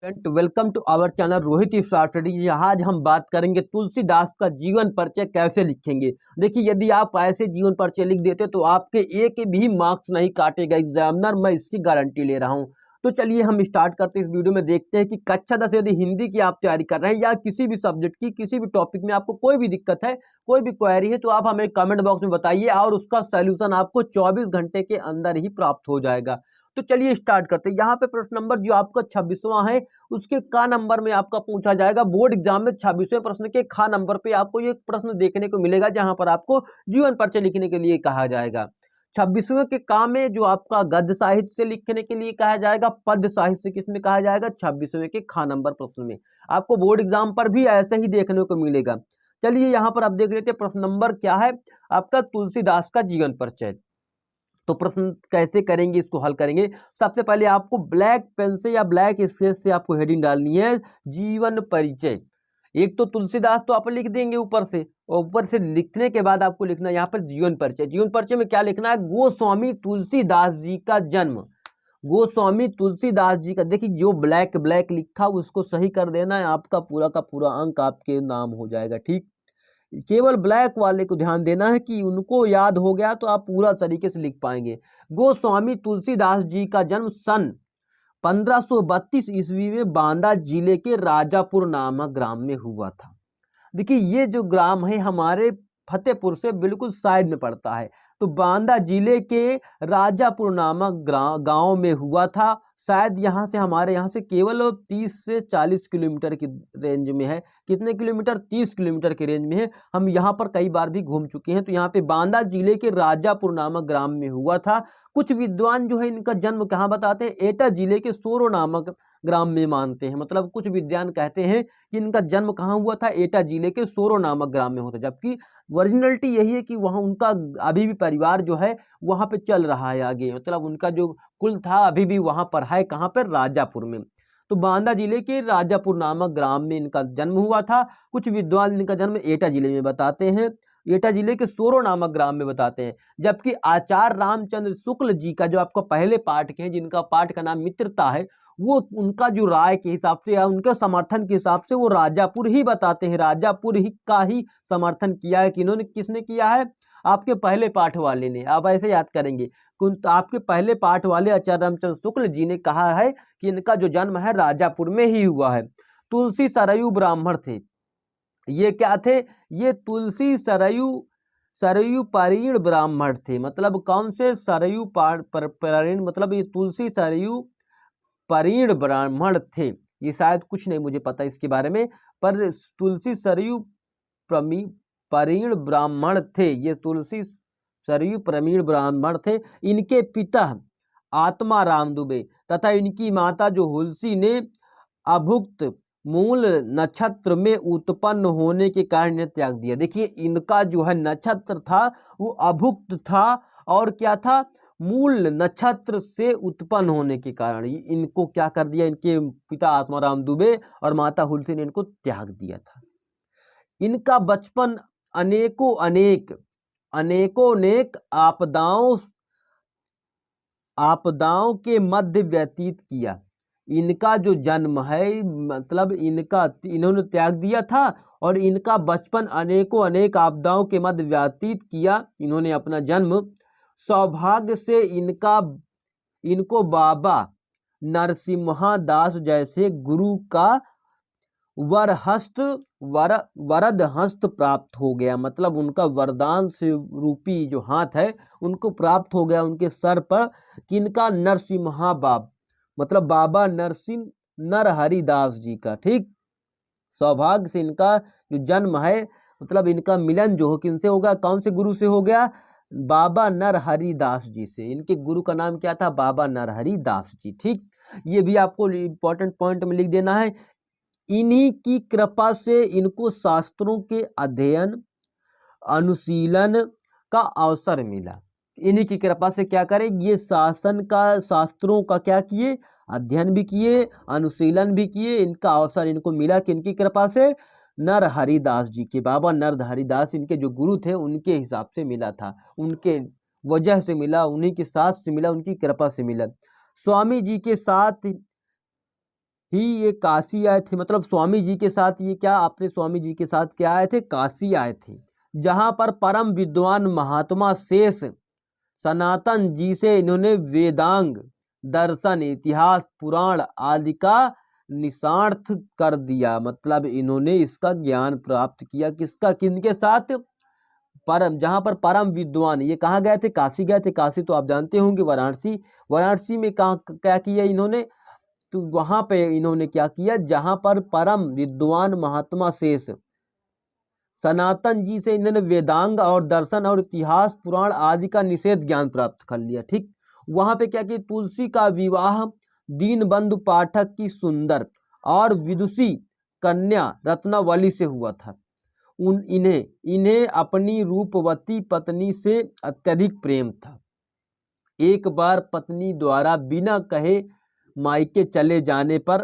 Welcome to our channel Rohit strategy. आज हम बात करेंगे तुलसीदास का जीवन परिचय कैसे लिखेंगे। देखिए, यदि आप ऐसे जीवन परिचय लिख देते तो आपके एक भी मार्क्स नहीं काटेगा एग्जामिनर, मैं इसकी गारंटी ले रहा हूं। तो चलिए हम स्टार्ट करते हैं। इस वीडियो में देखते हैं कि कक्षा 10 यदि हिंदी की आप तैयारी कर रहे हैं या किसी भी सब्जेक्ट की किसी भी टॉपिक में आपको कोई भी दिक्कत है, कोई भी क्वेरी है, तो आप हमें कमेंट बॉक्स में बताइए और उसका सोल्यूशन आपको 24 घंटे के अंदर ही प्राप्त हो जाएगा। तो चलिए स्टार्ट करते हैं। यहाँ पे प्रश्न नंबर जो आपका 26वां है, उसके का नंबर में आपका पूछा जाएगा। बोर्ड एग्जाम में 26वें प्रश्न के खा नंबर पे आपको ये प्रश्न देखने को मिलेगा, जहां पर आपको जीवन परिचय लिखने के लिए कहा जाएगा। 26वें के का में जो आपका गद्य साहित्य से लिखने के लिए कहा जाएगा, पद्य साहित्य से किसमें कहा जाएगा, 26वें के खा नंबर प्रश्न में। आपको बोर्ड एग्जाम पर भी ऐसे ही देखने को मिलेगा। चलिए यहाँ पर आप देख लेते हैं प्रश्न नंबर क्या है आपका, तुलसीदास का जीवन परिचय। तो प्रश्न कैसे करेंगे, इसको हल करेंगे। सबसे पहले आपको ब्लैक पेन से या ब्लैक स्केच से आपको हेडिंग डालनी है जीवन परिचय। एक तो तुलसीदास तो आप लिख देंगे ऊपर से, और ऊपर से लिखने के बाद आपको लिखना है यहाँ पर जीवन परिचय। जीवन परिचय में क्या लिखना है, गोस्वामी तुलसीदास जी का जन्म। गोस्वामी तुलसीदास जी का, देखिए जो ब्लैक ब्लैक लिखा उसको सही कर देना है, आपका पूरा का पूरा अंक आपके नाम हो जाएगा। ठीक, केवल ब्लैक वाले को ध्यान देना है कि उनको याद हो गया तो आप पूरा तरीके से लिख पाएंगे। गोस्वामी तुलसीदास जी का जन्म सन 1532 ईस्वी में बांदा जिले के राजापुर नामक ग्राम में हुआ था। देखिए ये जो ग्राम है हमारे फतेहपुर से बिल्कुल साइड में पड़ता है। तो बांदा जिले के राजापुर नामक गांव में हुआ था। शायद यहाँ से हमारे यहाँ से केवल 30 से 40 किलोमीटर की रेंज में है। कितने किलोमीटर, 30 किलोमीटर की रेंज में है। हम यहाँ पर कई बार भी घूम चुके हैं। तो यहाँ पे बांदा जिले के राजापुर नामक ग्राम में हुआ था। कुछ विद्वान जो है इनका जन्म कहाँ बताते हैं, एटा जिले के सोरो नामक ग्राम में मानते हैं। मतलब कुछ विद्वान कहते हैं कि इनका जन्म कहाँ हुआ था, एटा जिले के सोरो नामक ग्राम में होता, जबकि ओरिजिनलिटी यही है कि वहाँ उनका अभी भी परिवार जो है वहाँ पे चल रहा है आगे। मतलब उनका जो कुल था अभी भी वहाँ पर है, कहाँ पर, राजापुर में। तो बांदा जिले के राजापुर नामक ग्राम में इनका जन्म हुआ था। कुछ विद्वान इनका जन्म एटा जिले में बताते हैं, एटा जिले के सोरो नामक ग्राम में बताते हैं। जबकि आचार्य रामचंद्र शुक्ल जी का जो आपका पहले पाठ के हैं, जिनका पाठ का नाम मित्रता है, वो उनका जो राय के हिसाब से या उनके समर्थन के हिसाब से वो राजापुर ही बताते हैं। राजापुर ही का ही समर्थन किया है। किन्होंने, किसने किया है, आपके पहले पाठ वाले ने। आप ऐसे याद करेंगे, आपके पहले पाठ वाले आचार्य रामचंद्र शुक्ल जी ने कहा है कि इनका जो जन्म है राजापुर में ही हुआ है। तुलसी सरयू ब्राह्मण थे। ये क्या थे, ये तुलसी सरयू पारीण ब्राह्मण थे। मतलब कौन से, सरयू पारीण, मतलब ये तुलसी सरयू परीण ब्राह्मण थे। ये शायद कुछ नहीं मुझे पता इसके बारे में, पर तुलसी सरयू परीण ब्राह्मण थे। ये तुलसी सरयू प्रमीण ब्राह्मण थे। इनके पिता आत्मा राम दुबे तथा इनकी माता जो हुलसी ने अभुक्त मूल नक्षत्र में उत्पन्न होने के कारण इन्हें त्याग दिया। देखिए इनका जो है नक्षत्र था वो अभुक्त था, और क्या था, मूल नक्षत्र से उत्पन्न होने के कारण इनको क्या कर दिया, इनके पिता आत्माराम दुबे और माता हुलसी ने इनको त्याग दिया था। इनका बचपन अनेकों अनेक आपदाओं के मध्य व्यतीत किया। इनका जो जन्म है, मतलब इन्होंने त्याग दिया था, और इनका बचपन अनेक आपदाओं के मध्य व्यतीत किया। इन्होंने अपना जन्म, सौभाग्य से इनको बाबा नरसिम्हा दास जैसे गुरु का वरद हस्त प्राप्त हो गया। मतलब उनका वरदान से रूपी जो हाथ है उनको प्राप्त हो गया उनके सर पर। किनका, नरसिम्हा मतलब बाबा नरहरिदास जी का। ठीक, सौभाग्य से इनका जो जन्म है, मतलब इनका मिलन जो हो किनसे होगा, कौन से गुरु से हो गया, बाबा नरहरिदास जी से। इनके गुरु का नाम क्या था, बाबा नरहरिदास जी। ठीक, ये भी आपको इंपॉर्टेंट पॉइंट में लिख देना है। इन्हीं की कृपा से इनको शास्त्रों के अध्ययन अनुशीलन का अवसर मिला। इन्हीं की कृपा से क्या करें, ये शास्त्रों का क्या किए, अध्ययन भी किए, अनुशीलन भी किए। इनका अवसर इनको मिला किनकी कृपा से, नरहरिदास जी के। बाबा नरहरिदास इनके जो गुरु थे उनके हिसाब से मिला था, उनके वजह से मिला, उन्हीं के साथ से मिला, उनकी कृपा से मिला। स्वामी जी के साथ ही ये काशी आए थे, मतलब स्वामी जी के साथ ये क्या अपने स्वामी जी के साथ क्या आए थे, काशी आए थे, जहाँ पर परम विद्वान महात्मा शेष सनातन जी से इन्होंने वेदांग दर्शन इतिहास पुराण आदि का निशार्थ कर दिया। मतलब इन्होंने इसका ज्ञान प्राप्त किया किसका, किनके साथ, परम, जहाँ पर परम विद्वान, ये कहाँ गए थे, काशी गए थे। काशी तो आप जानते होंगे वाराणसी, वाराणसी में कहाँ क्या किया इन्होंने, तो वहां पे इन्होंने क्या किया, जहां पर परम विद्वान महात्मा शेष सनातन जी से इन्होंने वेदांग और दर्शन और इतिहास पुराण आदि का निषेध ज्ञान प्राप्त कर लिया। ठीक, वहां पे क्या किया, तुलसी का विवाह दीनबंधु पाठक की सुंदर और विदुषी कन्या रत्नावली से हुआ था। इन्हें इन्हें अपनी रूपवती पत्नी से अत्यधिक प्रेम था। एक बार पत्नी द्वारा बिना कहे मायके चले जाने पर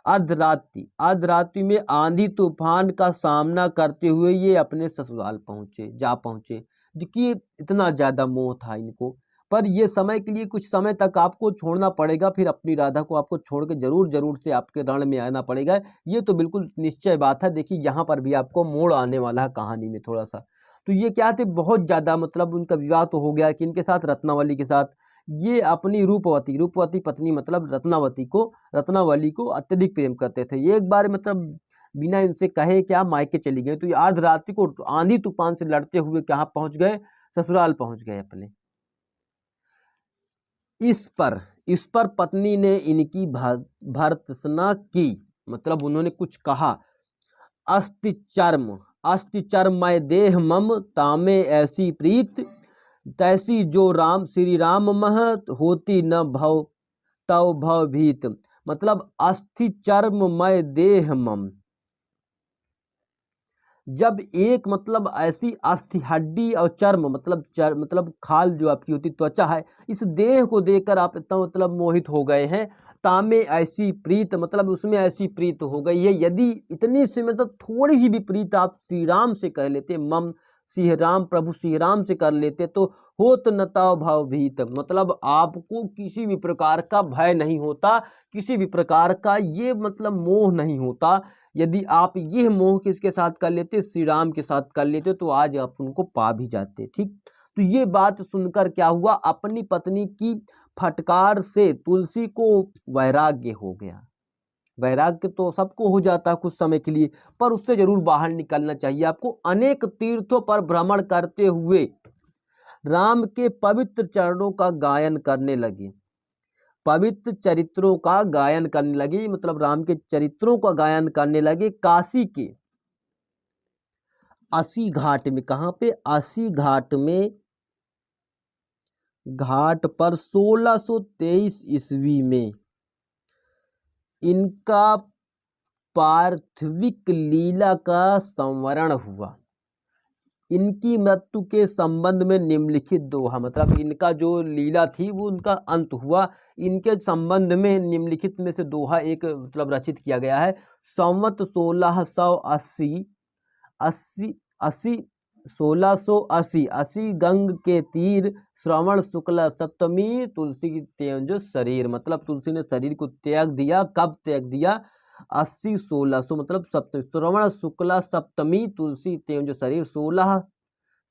अर्धरात्रि में आंधी तूफान का सामना करते हुए ये अपने ससुराल पहुंचे। देखिए इतना ज्यादा मोह था इनको, पर ये समय के लिए कुछ समय तक आपको छोड़ना पड़ेगा, फिर अपनी राधा को आपको छोड़ के जरूर से आपके रण में आना पड़ेगा, ये तो बिल्कुल निश्चय बात है। देखिए यहाँ पर भी आपको मोड़ आने वाला है कहानी में थोड़ा सा। तो ये क्या थे, बहुत ज्यादा, मतलब उनका विवाह तो हो गया कि इनके साथ, रत्नावली के साथ, ये अपनी रूपवती पत्नी मतलब रत्नावली को अत्यधिक प्रेम करते थे। ये एक बार मतलब बिना इनसे कहे क्या मायके चली गई, तो ये अर्धरात्रि को आंधी तूफान से लड़ते हुए कहाँ पहुंच गए, ससुराल पहुंच गए अपने। इस पर पत्नी ने इनकी भर्त्सना की, मतलब उन्होंने कुछ कहा। अस्ति चर्मय देह मम तामे ऐसी प्रीत, तैसी जो राम श्री राम मह होती न भव तव भव भीत। मतलब अस्थि चर्ममय देह मम, जब एक मतलब ऐसी अस्थि हड्डी और चर्म मतलब खाल जो आपकी होती त्वचा है, इस देह को देखकर आप इतना मतलब मोहित हो गए हैं। तामे ऐसी प्रीत, मतलब उसमें ऐसी प्रीत हो गई है, यदि इतनी सी मतलब थोड़ी ही भी प्रीत आप श्री राम से कर लेते, मम श्री राम प्रभु श्री राम से कर लेते, तो होत न ताव भाव भीत, मतलब आपको किसी भी प्रकार का भय नहीं होता, किसी भी प्रकार का ये मतलब मोह नहीं होता। यदि आप यह मोह किसके साथ कर लेते, श्री राम के साथ कर लेते, तो आज आप उनको पा भी जाते। ठीक, तो ये बात सुनकर क्या हुआ, अपनी पत्नी की फटकार से तुलसी को वैराग्य हो गया। वैराग्य तो सबको हो जाता है कुछ समय के लिए, पर उससे जरूर बाहर निकलना चाहिए आपको। अनेक तीर्थों पर भ्रमण करते हुए राम के पवित्र चरणों का गायन करने लगे, पवित्र चरित्रों का गायन करने लगे, मतलब राम के चरित्रों का गायन करने लगे। काशी के अस्सी घाट में, कहाँ पे, अस्सी घाट में, घाट पर 1623 ईस्वी में इनका पार्थिविक लीला का संवरण हुआ। इनकी मृत्यु के संबंध में निम्नलिखित दोहा, मतलब इनका जो लीला थी वो उनका अंत हुआ, इनके संबंध में निम्नलिखित में से दोहा एक मतलब रचित किया गया है। संवत 1680 अस्सी गंग के तीर, श्रवण शुक्ल सप्तमी, तुलसी की त्यज शरीर, मतलब तुलसी ने शरीर को त्याग दिया, कब त्याग दिया, 1600 मतलब सप्तमी, श्रवण शुक्ला सप्तमी, तुलसी त्यज शरीर, 16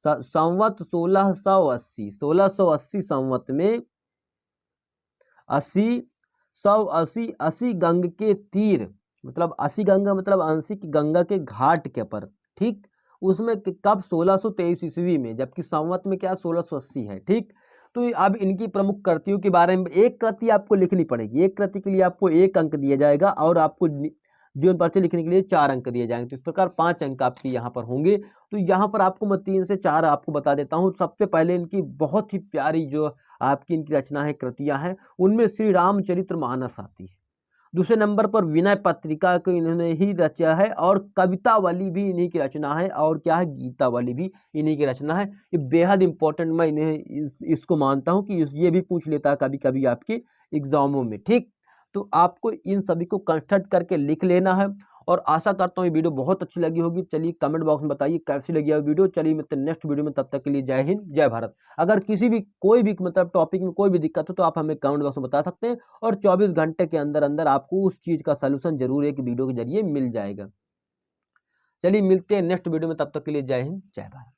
संवत 1680 संवत में 80 गंग के तीर, मतलब 80 गंगा मतलब 80 की गंगा के घाट के पर, ठीक, उसमें कब, 1623 ईस्वी में, जबकि संवत में क्या 1680 है। ठीक, तो अब इनकी प्रमुख कृतियों के बारे में एक कृति आपको लिखनी पड़ेगी, एक कृति के लिए आपको 1 अंक दिया जाएगा और आपको जीवन परिचय लिखने के लिए 4 अंक दिए जाएंगे। तो इस प्रकार 5 अंक आपके यहाँ पर होंगे। तो यहाँ पर आपको मैं 3 से 4 आपको बता देता हूँ। सबसे पहले इनकी बहुत ही प्यारी जो आपकी इनकी रचना है, कृतियाँ हैं, उनमें श्री रामचरित्र मानस आती है। दूसरे नंबर पर विनय पत्रिका को इन्होंने ही रचा है, और कवितावली भी इन्हीं की रचना है, और क्या है, गीतावली भी इन्हीं की रचना है। ये बेहद इंपॉर्टेंट, मैं इन्हें इसको मानता हूँ कि ये भी पूछ लेता है कभी कभी आपके एग्जामों में। ठीक, तो आपको इन सभी को कंस्ट्रक्ट करके लिख लेना है, और आशा करता हूँ ये वीडियो बहुत अच्छी लगी होगी। चलिए कमेंट बॉक्स में बताइए कैसी लगी है वीडियो। चलिए मिलते हैं नेक्स्ट वीडियो में, तब तक के लिए जय हिंद जय भारत। अगर किसी भी कोई भी मतलब टॉपिक में कोई भी दिक्कत हो तो आप हमें कमेंट बॉक्स में बता सकते हैं, और 24 घंटे के अंदर अंदर आपको उस चीज़ का सलूशन जरूर एक वीडियो के जरिए मिल जाएगा। चलिए मिलते हैं नेक्स्ट वीडियो में, तब तक के लिए जय हिंद जय भारत।